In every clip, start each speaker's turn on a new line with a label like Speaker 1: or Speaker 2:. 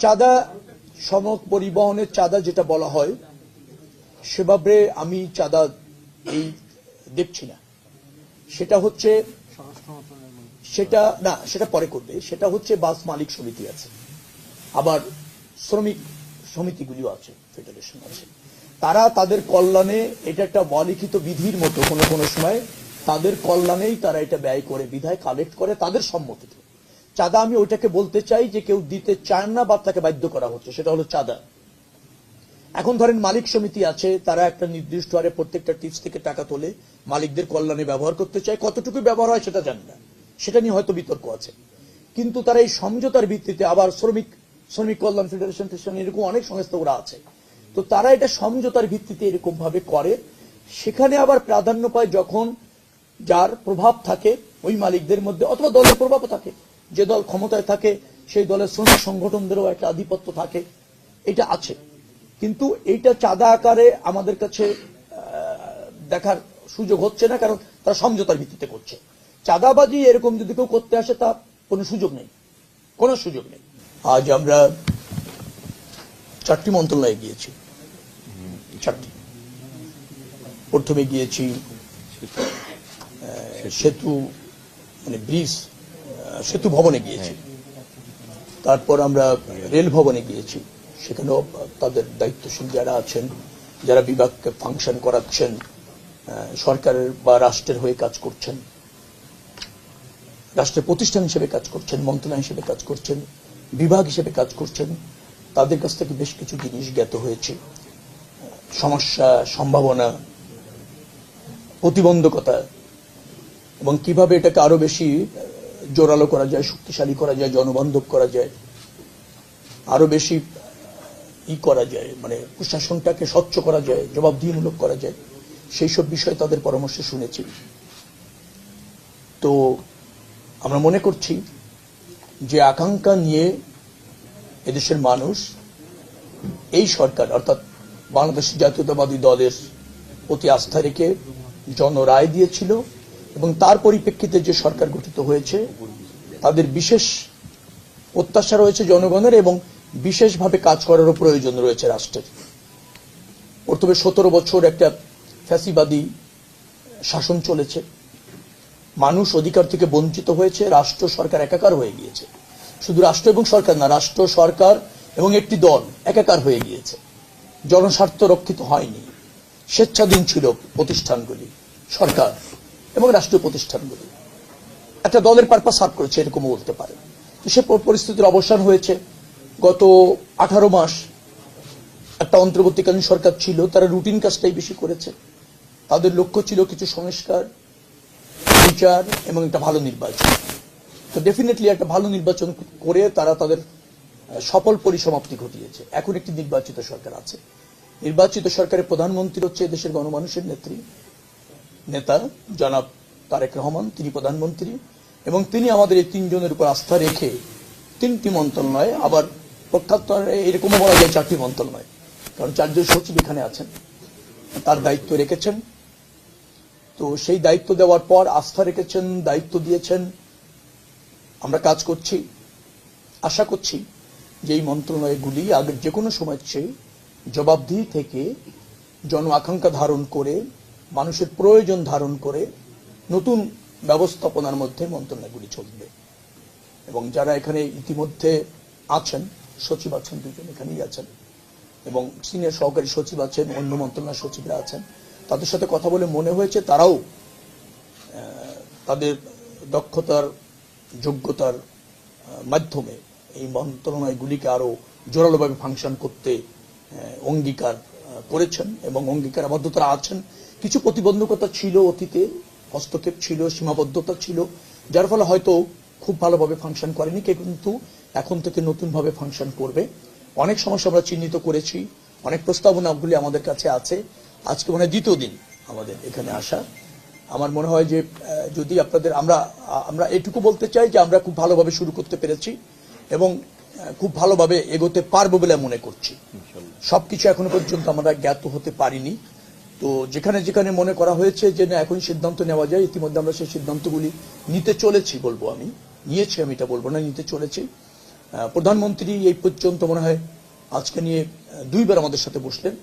Speaker 1: চাঁদা সড়ক পরিবহনের চাঁদা যেটা বলা হয় সেভাবে আমি চাঁদা এই দেখছি না। সেটা হচ্ছে সেটা পরে করবে। সেটা হচ্ছে বাস মালিক সমিতি আছে, আবার শ্রমিক সমিতিগুলিও আছে, ফেডারেশন আছে। তারা তাদের কল্যাণে, এটা একটা অলিখিত বিধির মতো কোনো কোনো সময় তাদের কল্যাণেই তারা এটা ব্যয় করে, বিধায় কালেক্ট করে তাদের সম্মতিতে। চাঁদা আমি ওইটাকে বলতে চাই যে কেউ দিতে চায় না বা তাকে বাধ্য করা হচ্ছে, সেটা হলো চাঁদা। এখন ধরেন মালিক সমিতি আছে, তারা একটা নির্দিষ্ট হারে প্রত্যেকটা টিপস থেকে টাকা তোলে, মালিকদের কল্যাণে ব্যবহার করতে চায়। কতটুকু ব্যবহার হয় সেটা জানি না, সেটা নিয়ে হয়তো বিতর্ক আছে। কিন্তু তারা এই সমঝোতার ভিত্তিতে, আবার শ্রমিক কল্যাণ ফেডারেশন এরকম অনেক সংস্থা ওরা আছে, তো তারা এটা সমঝোতার ভিত্তিতে এরকম ভাবে করে। সেখানে আবার প্রাধান্য পায় যখন যার প্রভাব থাকে ওই মালিকদের মধ্যে, অথবা দলের প্রভাবও থাকে, যে দল ক্ষমতায় থাকে সেই দলের শ্রমিক সংগঠনদেরও একটা আধিপত্য থাকে, এটা আছে। কিন্তু এইটা চাঁদা আকারে আমাদের কাছে দেখার সুযোগ হচ্ছে না, কারণ তারা সমঝোতার ভিত্তিতে করছে। চাঁদাবাজি এরকম যদি কেউ করতে আসে তার কোনো সুযোগ নেই, কোনো সুযোগ নেই। আজ আমরা 4টি মন্ত্রণালয়ে গিয়েছি, 4টি। প্রথমে গিয়েছি সেতু মানে ব্রিজ সেতু ভবনে গিয়েছি, তারপর আমরা রেল ভবনে গিয়েছি। সেখানেও তাদের দায়িত্বশীল যারা আছেন, যারা বিভাগকে ফাংশন করাচ্ছেন, সরকারের বা রাষ্ট্রের হয়ে কাজ করছেন, রাষ্ট্রের প্রতিষ্ঠান হিসেবে কাজ করছেন, মন্ত্রণালয় হিসেবে কাজ করছেন, বিভাগ হিসেবে কাজ করছেন, তাদের কাছ থেকে বেশ কিছু জিনিস জ্ঞাত হয়েছে। সমস্যা, সম্ভাবনা, প্রতিবন্ধকতা, এবং কিভাবে এটাকে আরো বেশি জোরালো করা যায়, শক্তিশালী করা যায়, জনবান্ধব করা যায়, আরো বেশি করা যায়, মানে প্রশাসনটাকে স্বচ্ছ করা যায়, জবাবদিহিমূলক করা যায়, সেই সব বিষয়ে তাদের পরামর্শ শুনেছি। তো আমরা মনে করছি যে আকাঙ্ক্ষা নিয়ে এদেশের মানুষ এই সরকার অর্থাৎ বাংলাদেশ জাতীয়তাবাদী দলের প্রতি আস্থা রেখে জনরায় দিয়েছিল, এবং তার পরিপ্রেক্ষিতে যে সরকার গঠিত হয়েছে তাদের বিশেষ প্রত্যাশা রয়েছে জনগণের, এবং বিশেষভাবে কাজ করারও প্রয়োজন রয়েছে রাষ্ট্রের। প্রথমে 17 বছর একটা ফ্যাসিবাদী শাসন চলেছে, মানুষ অধিকার থেকে বঞ্চিত হয়েছে, রাষ্ট্র সরকার একাকার হয়ে গিয়েছে। শুধু রাষ্ট্র এবং সরকার না, রাষ্ট্র সরকার এবং একটি দল একাকার হয়ে গিয়েছে, জনস্বার্থ রক্ষিত হয়নি। স্বেচ্ছাধীন ছিল প্রতিষ্ঠানগুলি, সরকার এবং রাষ্ট্রীয় প্রতিষ্ঠানগুলি একটা দলের পারপাস সার্ভ করেছে, এরকম বলতে পারে। তো সে পরিস্থিতির অবসান হয়েছে। গত 18 মাস একটা অন্তর্বর্তীকালীন সরকার ছিল, তারা রুটিন কাজটাই বেশি করেছে। তাদের লক্ষ্য ছিল কিছু সংস্কার, বিচার এবং একটা ভালো নির্বাচন। তো ডেফিনেটলি একটা ভালো নির্বাচন করে তারা তাদের সফল পরিসমাপ্তি ঘটিয়েছে। এখন একটি নির্বাচিত সরকার আছে। নির্বাচিত সরকারের প্রধানমন্ত্রী হচ্ছে দেশের গণমানুষের নেতা জনাব তারেক রহমান, তিনি প্রধানমন্ত্রী, এবং তিনি আমাদের এই 3 জনের উপর আস্থা রেখে 3টি মন্ত্রণালয়, আবার প্রখ্যাত এরকমও বলা যায় 4টি মন্ত্রণালয়, কারণ 4 জন সচিব এখানে আছেন, তার দায়িত্ব রেখেছেন। তো সেই দায়িত্ব দেওয়ার পর আস্থা রেখেছেন, দায়িত্ব দিয়েছেন, আমরা কাজ করছি। আশা করছি যে এই মন্ত্রণালয়গুলি আগের যে কোনো সময়ের চেয়ে জবাবদিহি থেকে জন আকাঙ্ক্ষা ধারণ করে, মানুষের প্রয়োজন ধারণ করে নতুন ব্যবস্থাপনার মধ্যে মন্ত্রণালয়গুলি চলবে। এবং যারা এখানে ইতিমধ্যে আছেন, সচিব আছেন 2 জন এখানেই আছেন, এবং সিনিয়র সহকারী সচিব আছেন, অন্য মন্ত্রণালয়ের সচিবরা আছেন, তাদের সাথে কথা বলে মনে হয়েছে তারাও তাদের দক্ষতার, যোগ্যতার মাধ্যমে এই মন্ত্রণালয়গুলিকে আরো জোরালোভাবে ফাংশন করতে অঙ্গীকার করেছেন, এবং অঙ্গীকারবদ্ধতা আছেন। কিছু প্রতিবন্ধকতা ছিল, অতীতে হস্তক্ষেপ ছিল, সীমাবদ্ধতা ছিল, যার ফলে হয়তো খুব ভালোভাবে ফাংশন করেনি, কিন্তু এখন থেকে নতুনভাবে ফাংশন করবে। অনেক সমস্যা আমরা চিহ্নিত করেছি, অনেক প্রস্তাবনাগুলি আমাদের কাছে আছে। আজকে মনে হয় 2য় দিন আমাদের এখানে আসা। আমার মনে হয় যে যদি আপনাদের আমরা এটুকু বলতে চাই যে আমরা খুব ভালোভাবে শুরু করতে পেরেছি এবং খুব ভালোভাবে এগোতে পারবো বলে মনে করছি। সবকিছু এখনো পর্যন্ত আমরা জ্ঞাত হতে পারিনি। তো যেখানে যেখানে মনে করা হয়েছে যে না এখন সিদ্ধান্ত নেওয়া যায়, ইতিমধ্যে আমরা সেই সিদ্ধান্তগুলি নিতে চলেছি, বলবো আমি নিয়েছি, আমি এটা বলবো না, নিতে চলেছি। প্রধানমন্ত্রী এই পর্যন্ত মনে হয় আজকে নিয়ে 2 বার আমাদের সাথে বসলেন।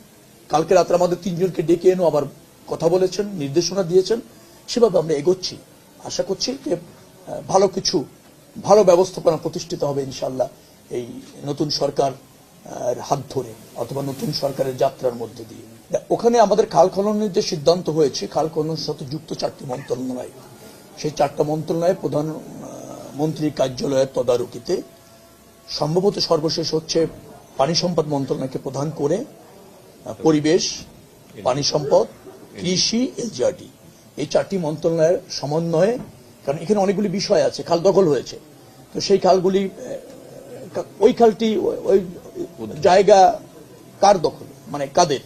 Speaker 1: কালকে রাত্রে আমাদের 3 জনকে ডেকে এনে আবার কথা বলেছেন, নির্দেশনা দিয়েছেন। সেভাবে আমরা এগোচ্ছি। আশা করছি যে ভালো ব্যবস্থাপনা প্রতিষ্ঠিত হবে ইনশাআল্লাহ এই নতুন সরকার হাত ধরে অথবা নতুন সরকারের যাত্রার মধ্যে দিয়ে। ওখানে আমাদের খাল খননের যে সিদ্ধান্ত হয়েছে, খাল খননের সাথে যুক্ত 4টি মন্ত্রণালয়, সেই 4টা মন্ত্রণালয়ে প্রধানমন্ত্রীর কার্যালয়ের তদারকিতে সম্ভবত সর্বশেষ হচ্ছে পানি সম্পদ মন্ত্রণালয়কে প্রধান করে পরিবেশ, পানি সম্পদ, কৃষি, এলজিআরডি, এই 4টি মন্ত্রণালয়ের সমন্বয়ে, কারণ এখানে অনেকগুলি বিষয় আছে। খাল দখল হয়েছে, তো সেই খালগুলি, ওই খালটি ওই জায়গা কার দখল, মানে কাদের,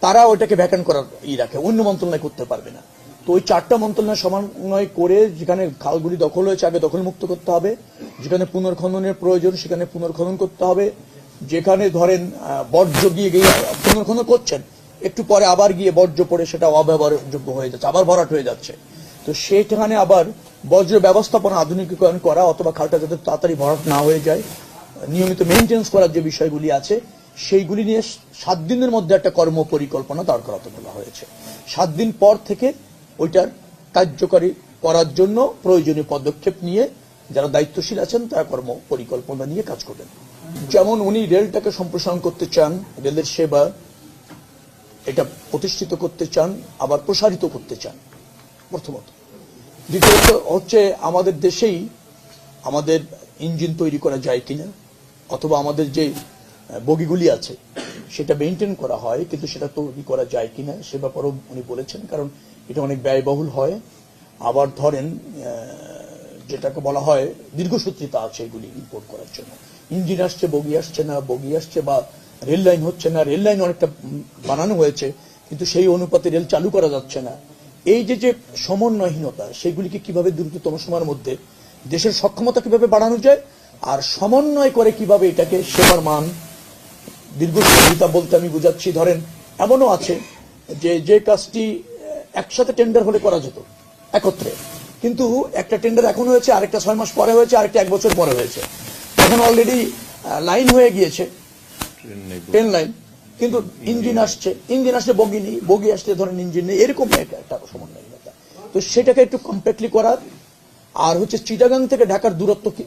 Speaker 1: তারা ওইটাকে ভ্যাকান্ট করার রাখে, অন্য মন্ত্রণালয় করতে পারবে না। তো ওই 4টা মন্ত্রণালয় সমন্বয় করে যেখানে খালগুলি দখল হয়েছে আগে দখলমুক্ত করতে হবে, যেখানে পুনর্খননের প্রয়োজন সেখানে পুনর্খনন করতে হবে, যেখানে ধরেন বর্জ্য গিয়ে পুনর্খনন করছেন, একটু পরে আবার গিয়ে বর্জ্য পড়ে সেটা অব্যবহারযোগ্য হয়ে যাচ্ছে, আবার ভরাট হয়ে যাচ্ছে, তো সেখানে আবার বর্জ্য ব্যবস্থাপনা আধুনিকীকরণ করা অথবা খালটা যাতে তাড়াতাড়ি ভরাট না হয়ে যায়, নিয়মিত মেইনটেন্স করার যে বিষয়গুলি আছে সেইগুলি নিয়ে 7 দিনের মধ্যে একটা কর্ম পরিকল্পনা দাঁড় করাতে বলা হয়েছে। 7 দিন পর থেকে ওইটার কার্যকরী করার জন্য প্রয়োজনীয় পদক্ষেপ নিয়ে যারা দায়িত্বশীল আছেন তারা কর্ম পরিকল্পনা নিয়ে কাজ করবেন। যেমন উনি রেলটাকে সম্প্রসারণ করতে চান, রেলের সেবা এটা প্রতিষ্ঠিত করতে চান, আবার প্রসারিত করতে চান প্রথমত। দ্বিতীয়ত হচ্ছে আমাদের দেশেই আমাদের ইঞ্জিন তৈরি করা যায় কিনা, অথবা আমাদের যে বগিগুলি আছে সেটা মেইনটেইন করা হয় কিন্তু সেটা তৈরি করা যায় কিনা সে ব্যাপারেও উনি বলেছেন, কারণ এটা অনেক ব্যয়বহুল হয়। আবার ধরেন যেটাকে বলা হয় দীর্ঘসূত্রিতা আছে এগুলি ইম্পোর্ট করার জন্য, ইঞ্জিন আসছে বগি আসছে না, বগি আসছে বা রেল লাইন হচ্ছে না, রেল লাইন অনেকটা বানানো হয়েছে কিন্তু সেই অনুপাতে রেল চালু করা যাচ্ছে না। এই যে সমন্বয়হীনতা, সেগুলিকে কিভাবে দ্রুততম সময়ের মধ্যে দেশের সক্ষমতা কিভাবে বাড়ানো যায় আর সমন্বয় করে কিভাবে এটাকে সেবার মান, দীর্ঘসূত্রিতা বলতে আমি বুঝাচ্ছি, ধরেন এমনও আছে যে কাজটি একসাথে টেন্ডার হলে করা যেত একত্রে, কিন্তু একটা টেন্ডার এখন হয়েছে, আরেকটা 6 মাস পরে হয়েছে, আরেকটা 1 বছর পরে হয়েছে, এখন অলরেডি লাইন হয়ে গিয়েছে, ট্রেন লাইন, কিন্তু ইঞ্জিন আসছে বগি নেই, বগি আসলে ধরেন ইঞ্জিন নেই, এরকম একটা সমন্বয়হীনতা। তো সেটাকে একটু কমপ্লিটলি করার। আর হচ্ছে চিটাগাং থেকে ঢাকার দূরত্ব কি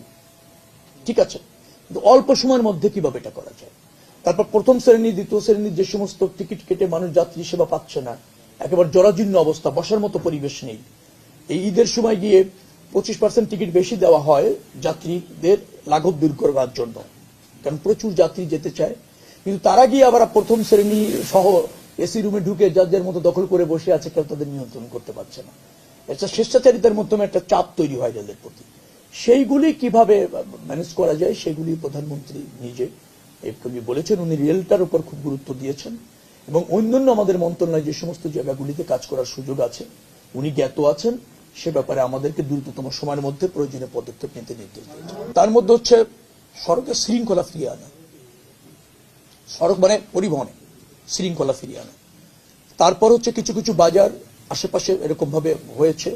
Speaker 1: ঠিক আছে, কিন্তু অল্প সময়ের মধ্যে কিভাবে এটা করা যায়। তারপর প্রথম শ্রেণী দ্বিতীয় শ্রেণীর যে সমস্ত টিকিট কেটে মানুষ যাত্রী সেবা পাচ্ছে না, একেবারে জরাজীর্ণ অবস্থা, বসার মতো পরিবেশ নেই। এই ঈদের সময় গিয়ে 25% টিকিট বেশি দেওয়া হয় যাত্রীদের লাঘব দূর করবার জন্য, কারণ প্রচুর যাত্রী যেতে চায়, কিন্তু তারা গিয়ে আবার প্রথম শ্রেণী সহ এসি রুমে ঢুকে যাদের মতো দখল করে বসে আছে, কেউ তাদের নিয়ন্ত্রণ করতে পারছে না। একটা স্বেচ্ছাচারিতার মাধ্যমে একটা চাপ তৈরি হয় রেলের প্রতি। সেইগুলি কিভাবে ম্যানেজ করা যায় সেগুলি প্রধানমন্ত্রী নিজে বলেছেন। উনি রেলটার উপর খুব গুরুত্ব দিয়েছেন এবং অন্যান্য আমাদের মন্ত্রণালয় যে সমস্ত জায়গাগুলিতে কাজ করার সুযোগ আছে উনি জ্ঞাত আছেন, সে ব্যাপারে আমাদেরকে দ্রুততম সময়ের মধ্যে প্রয়োজনীয় পদক্ষেপ নিতে নির্দেশ দিয়েছেন। তার মধ্যে হচ্ছে সড়কের শৃঙ্খলা ফিরিয়ে আনা, সড়ক মানে পরিবহনে শৃঙ্খলা ফিরিয়ে আনা। তারপর হচ্ছে কিছু বাজার আশেপাশে এরকম ভাবে হয়েছে